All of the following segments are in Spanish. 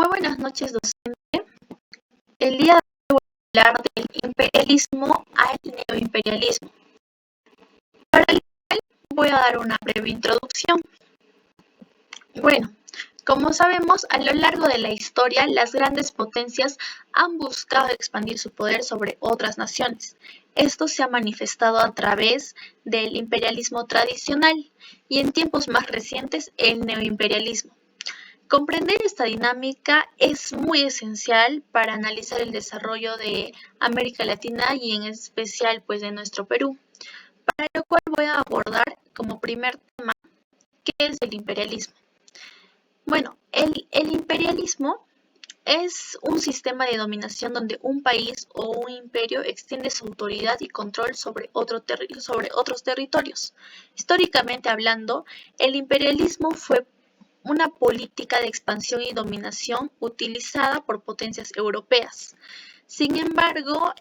Muy buenas noches, docente. El día de hoy voy a hablar del imperialismo al neoimperialismo. Para el cual voy a dar una breve introducción. Bueno, como sabemos, a lo largo de la historia, las grandes potencias han buscado expandir su poder sobre otras naciones. Esto se ha manifestado a través del imperialismo tradicional y en tiempos más recientes el neoimperialismo. Comprender esta dinámica es muy esencial para analizar el desarrollo de América Latina y en especial pues de nuestro Perú, para lo cual voy a abordar como primer tema qué es el imperialismo. Bueno, el imperialismo es un sistema de dominación donde un país o un imperio extiende su autoridad y control sobre otros territorios. Históricamente hablando, el imperialismo fue una política de expansión y dominación utilizada por potencias europeas. Sin embargo,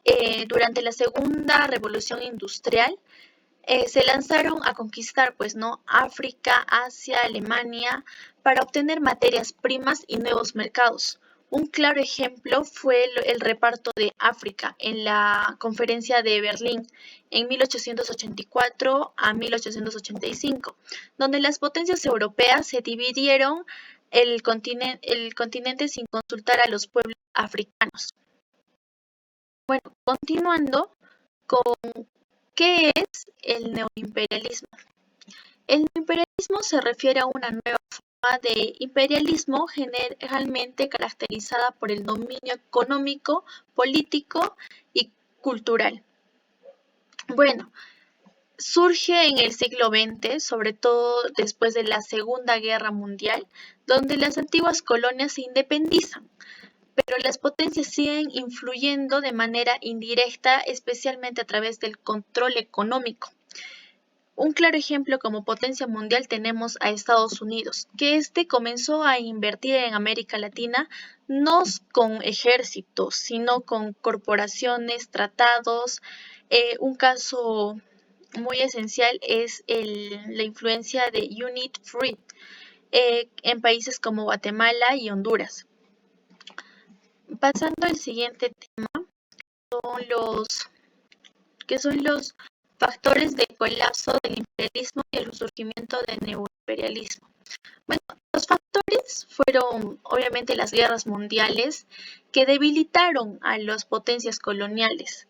durante la Segunda Revolución Industrial, se lanzaron a conquistar, pues, ¿no? África, Asia, Alemania, para obtener materias primas y nuevos mercados. Un claro ejemplo fue el reparto de África en la Conferencia de Berlín en 1884 a 1885, donde las potencias europeas se dividieron el continente sin consultar a los pueblos africanos. Bueno, continuando con ¿qué es el neoimperialismo? El neoimperialismo se refiere a una nueva forma de imperialismo generalmente caracterizada por el dominio económico, político y cultural. Bueno, surge en el siglo XX, sobre todo después de la Segunda Guerra Mundial, donde las antiguas colonias se independizan, pero las potencias siguen influyendo de manera indirecta, especialmente a través del control económico. Un claro ejemplo como potencia mundial tenemos a Estados Unidos, que comenzó a invertir en América Latina no con ejércitos, sino con corporaciones, tratados. Un caso muy esencial es la influencia de Unit Free en países como Guatemala y Honduras. Pasando al siguiente tema, que son los factores de colapso del imperialismo y el resurgimiento del neoimperialismo. Bueno, los factores fueron obviamente las guerras mundiales que debilitaron a las potencias coloniales.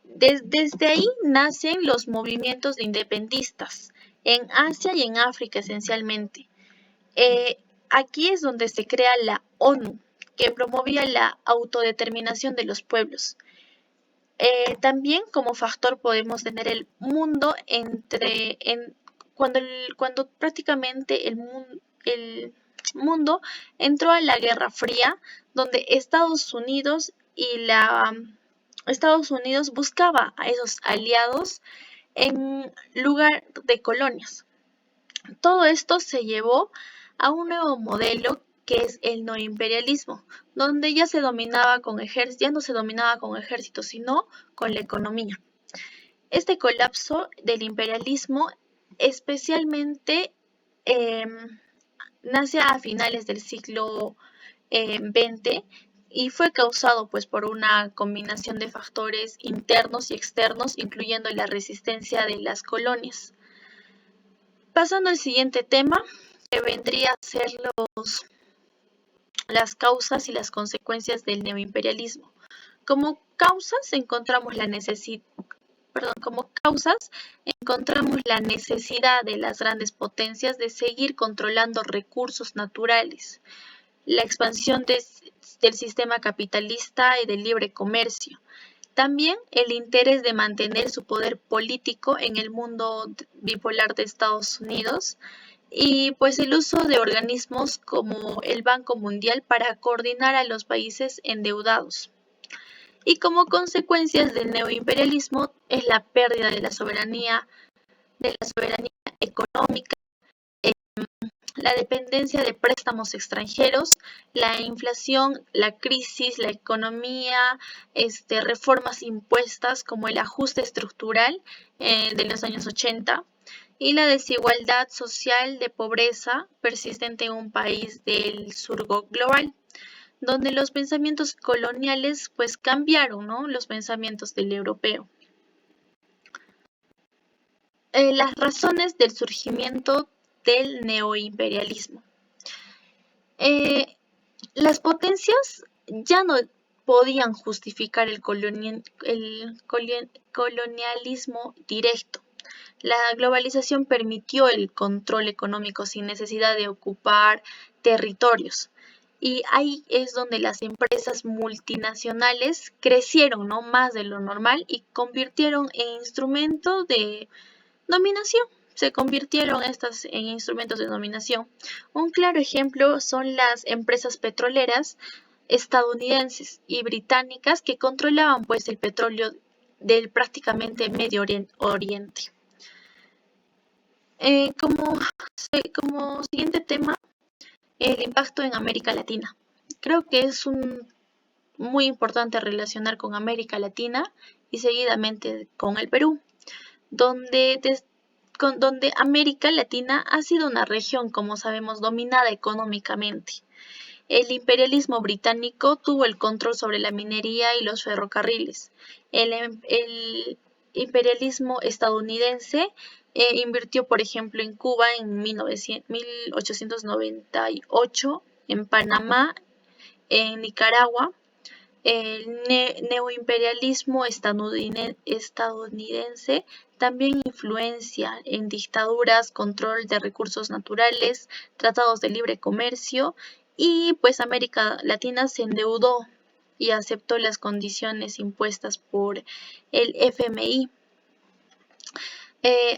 Desde ahí nacen los movimientos de independistas en Asia y en África esencialmente. Aquí es donde se crea la ONU, que promovía la autodeterminación de los pueblos. También como factor podemos tener el mundo cuando prácticamente el mundo entró a la Guerra Fría, donde Estados Unidos buscaba a esos aliados en lugar de colonias. Todo esto se llevó a un nuevo modelo que es el neoimperialismo, donde ya no se dominaba con ejércitos, sino con la economía. Este colapso del imperialismo especialmente nace a finales del siglo XX y fue causado pues por una combinación de factores internos y externos, incluyendo la resistencia de las colonias. Pasando al siguiente tema, que vendría a ser las causas y las consecuencias del neoimperialismo. Como causas encontramos la necesidad de las grandes potencias de seguir controlando recursos naturales, la expansión del sistema capitalista y del libre comercio. También el interés de mantener su poder político en el mundo bipolar de Estados Unidos y pues el uso de organismos como el Banco Mundial para coordinar a los países endeudados. Y como consecuencias del neoimperialismo es la pérdida de la soberanía económica, la dependencia de préstamos extranjeros, la inflación, la crisis, la economía, reformas impuestas como el ajuste estructural de los años 80 y la desigualdad social de pobreza persistente en un país del sur global. donde los pensamientos coloniales pues cambiaron, ¿no? Los pensamientos del europeo. Las razones del surgimiento del neoimperialismo. Eh, las potencias ya no podían justificar el colonialismo directo. La globalización permitió el control económico sin necesidad de ocupar territorios. Y ahí es donde las empresas multinacionales crecieron, ¿no? Más de lo normal y convirtieron en instrumento de dominación. Se convirtieron estas en instrumentos de dominación. Un claro ejemplo son las empresas petroleras estadounidenses y británicas que controlaban pues el petróleo del prácticamente Medio Oriente. Como siguiente tema, el impacto en América Latina. Creo que es muy importante relacionar con América Latina y seguidamente con el Perú, donde América Latina ha sido una región, como sabemos, dominada económicamente. El imperialismo británico tuvo el control sobre la minería y los ferrocarriles. El imperialismo estadounidense invirtió, por ejemplo, en Cuba en 1898, en Panamá, en Nicaragua. El neoimperialismo estadounidense también influencia en dictaduras, control de recursos naturales, tratados de libre comercio y pues América Latina se endeudó y aceptó las condiciones impuestas por el FMI.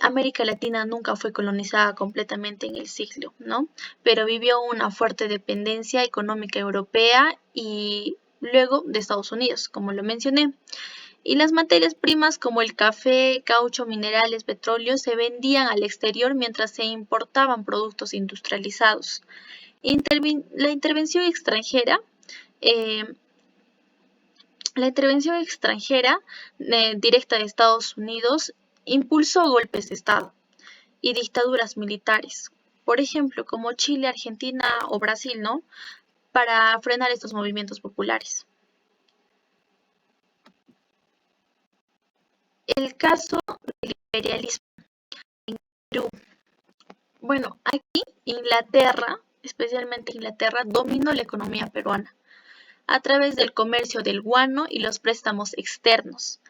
América Latina nunca fue colonizada completamente en el siglo, ¿no? Pero vivió una fuerte dependencia económica europea y luego de Estados Unidos, como lo mencioné. Y las materias primas como el café, caucho, minerales, petróleo se vendían al exterior mientras se importaban productos industrializados. La intervención extranjera eh, directa de Estados Unidos impulsó golpes de Estado y dictaduras militares, por ejemplo, como Chile, Argentina o Brasil, ¿no? Para frenar estos movimientos populares. El caso del imperialismo en Perú. Bueno, aquí Inglaterra, especialmente Inglaterra, dominó la economía peruana a través del comercio del guano y los préstamos externos.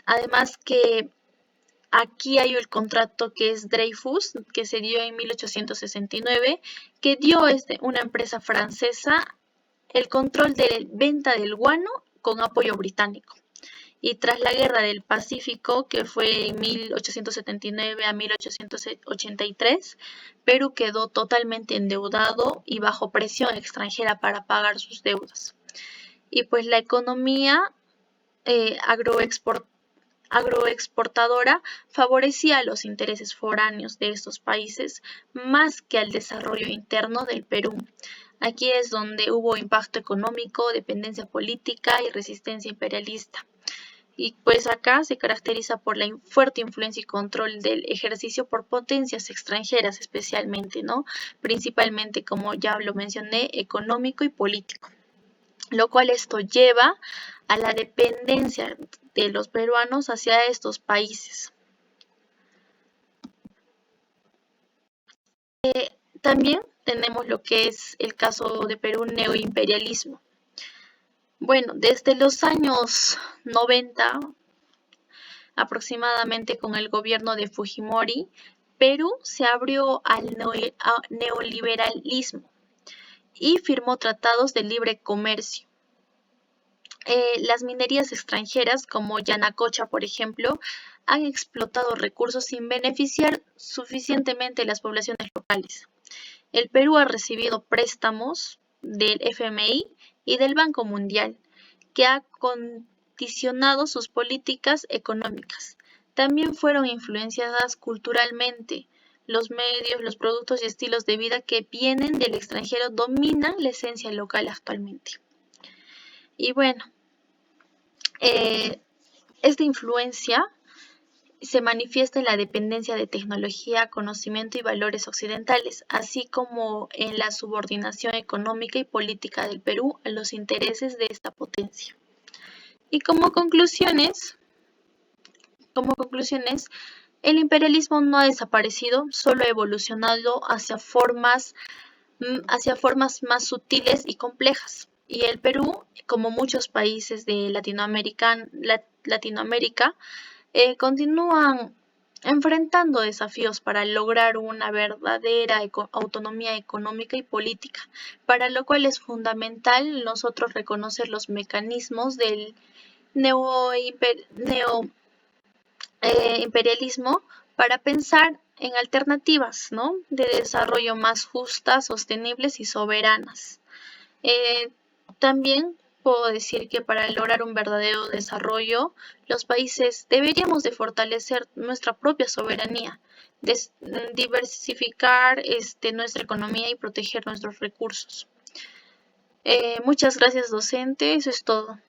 Además que aquí hay el contrato que es Dreyfus, que se dio en 1869, que dio una empresa francesa el control de venta del guano con apoyo británico. Y tras la Guerra del Pacífico, que fue en 1879 a 1883, Perú quedó totalmente endeudado y bajo presión extranjera para pagar sus deudas. Y pues la economía agroexportadora favorecía a los intereses foráneos de estos países más que al desarrollo interno del Perú. Aquí es donde hubo impacto económico, dependencia política y resistencia imperialista. Y pues acá se caracteriza por la fuerte influencia y control del ejercicio por potencias extranjeras especialmente, ¿no? Principalmente, como ya lo mencioné, económico y político. Lo cual esto lleva a la dependencia de los peruanos hacia estos países. También tenemos lo que es el caso de Perú, neoimperialismo. Bueno, desde los años 90, aproximadamente con el gobierno de Fujimori, Perú se abrió al neoliberalismo y firmó tratados de libre comercio. Las minerías extranjeras, como Yanacocha, por ejemplo, han explotado recursos sin beneficiar suficientemente las poblaciones locales. El Perú ha recibido préstamos del FMI y del Banco Mundial, que ha condicionado sus políticas económicas. También fueron influenciadas culturalmente. Los medios, los productos y estilos de vida que vienen del extranjero dominan la esencia local actualmente. Y bueno, esta influencia se manifiesta en la dependencia de tecnología, conocimiento y valores occidentales, así como en la subordinación económica y política del Perú a los intereses de esta potencia. Y como conclusiones, el imperialismo no ha desaparecido, solo ha evolucionado hacia formas más sutiles y complejas. Y el Perú, como muchos países de Latinoamérica, continúan enfrentando desafíos para lograr una verdadera autonomía económica y política, para lo cual es fundamental nosotros reconocer los mecanismos del neoimperialismo para pensar en alternativas, ¿no?, de desarrollo más justas, sostenibles y soberanas. Eh, También puedo decir que para lograr un verdadero desarrollo, los países deberíamos de fortalecer nuestra propia soberanía, diversificar nuestra economía y proteger nuestros recursos. Muchas gracias, docente. Eso es todo.